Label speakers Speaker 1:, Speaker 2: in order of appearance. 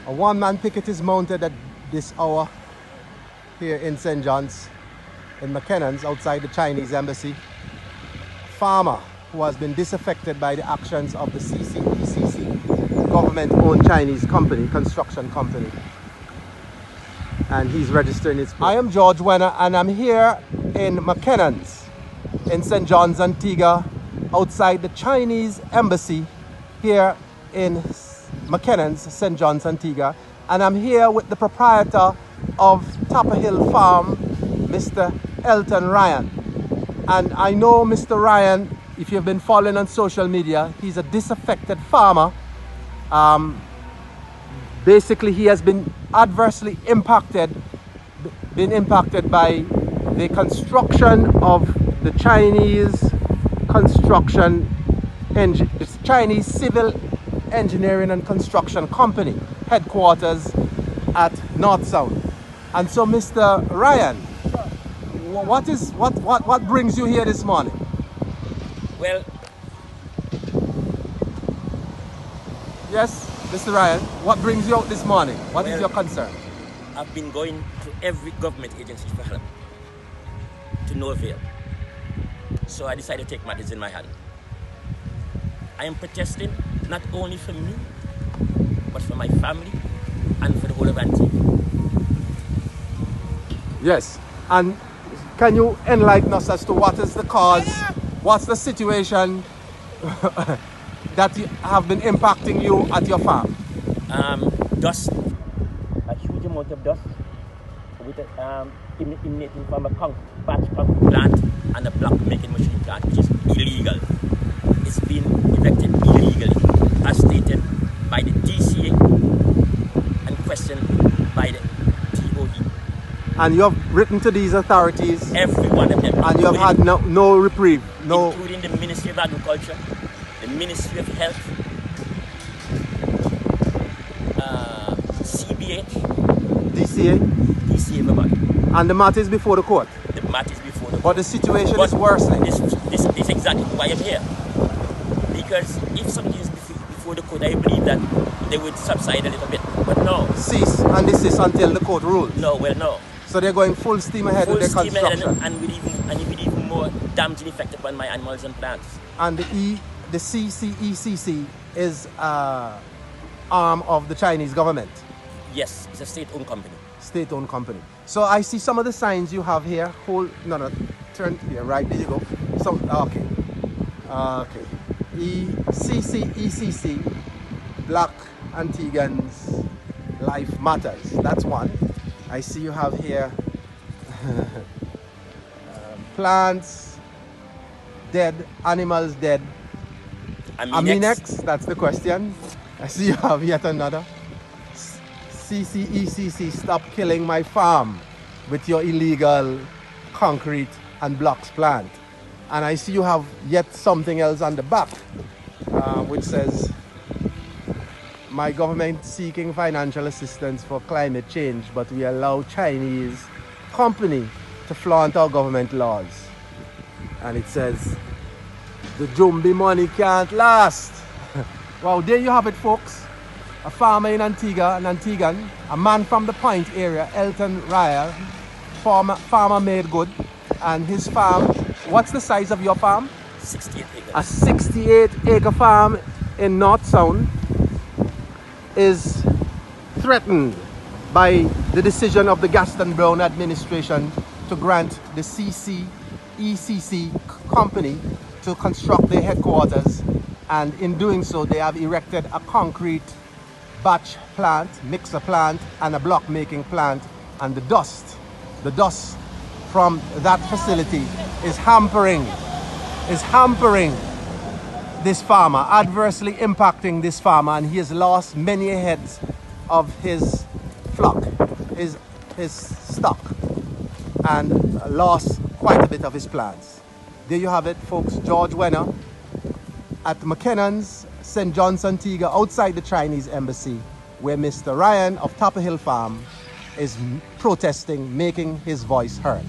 Speaker 1: A one-man picket is mounted at this hour here in St. John's, in McKennan's, outside the Chinese embassy. Farmer who has been disaffected by the actions of the CCECC, government-owned Chinese company, construction company. And he's registering his... I am George Wenner, and I'm here in McKennan's, in St. John's, Antigua, outside the Chinese embassy here in McKennan's, St. John's, Antigua. And I'm here with the proprietor of Topper Hill Farm, Mr. Elton Ryan. And I know Mr. Ryan, if you've been following on social media, he's a disaffected farmer. Basically, he has been adversely impacted by the construction of the Chinese Chinese Civil Engineering and Construction Company, headquarters at North Sound. And so, Mr. Ryan, what brings you here this morning?
Speaker 2: Well,
Speaker 1: yes, Mr. Ryan, what brings you out this morning? What is your concern?
Speaker 2: I've been going to every government agency for help, to no avail. So I decided to take matters in my hand. I am protesting not only for me, but for my family and for the whole of Antigua.
Speaker 1: Yes, and can you enlighten us as to what is the cause, what's the situation that have been impacting you at your farm?
Speaker 2: Dust, a huge amount of dust, with emanating from a batch concrete plant and a block making machine plant, which is illegal. It's been erected illegally, as stated by the DCA and questioned by the TOE.
Speaker 1: And you have written to these authorities?
Speaker 2: Every one of them.
Speaker 1: And you have had no reprieve? No.
Speaker 2: Including the Ministry of Agriculture, the Ministry of Health, CBH, DCA, everybody.
Speaker 1: And the matter is before the court?
Speaker 2: The matter is before the court.
Speaker 1: But the situation is worsening?
Speaker 2: This is exactly why I'm here. Because if something is before the court, I believe that they would subside a little bit. But no.
Speaker 1: Cease and desist until the court rules?
Speaker 2: No, well, no.
Speaker 1: So they're going full steam ahead with their construction?
Speaker 2: And with even more damaging effect upon my animals and plants.
Speaker 1: And the CCECC is arm of the Chinese government?
Speaker 2: Yes, it's a state-owned company.
Speaker 1: State-owned company. So I see some of the signs you have here. Turn here, right, there you go. Okay. CCECC, Black Antiguans Life Matters. That's one. I see you have here plants dead, animals dead. Aminex, that's the question. I see you have yet another. CCECC, stop killing my farm with your illegal concrete and blocks plant. And I see you have yet something else on the back, which says, my government seeking financial assistance for climate change, but we allow Chinese company to flaunt our government laws. And it says, the Jumbi money can't last. Well, there you have it, folks. A farmer in Antigua, an Antiguan, a man from the Point area, Elton Ryan, farmer made good. And his farm, what's the size of your farm?
Speaker 2: 68 acres.
Speaker 1: A 68-acre farm in North Sound is threatened by the decision of the Gaston Brown administration to grant the CCECC company to construct their headquarters. And in doing so, they have erected a concrete batch plant, mixer plant, and a block making plant. And the dust from that facility is hampering this farmer, adversely impacting this farmer, and he has lost many heads of his flock, his stock, and lost quite a bit of his plants. There you have it, folks. George Wenner at McKennan's, St. John's, Antigua, outside the Chinese embassy, where Mr. Ryan of Topper Hill Farm is protesting, making his voice heard.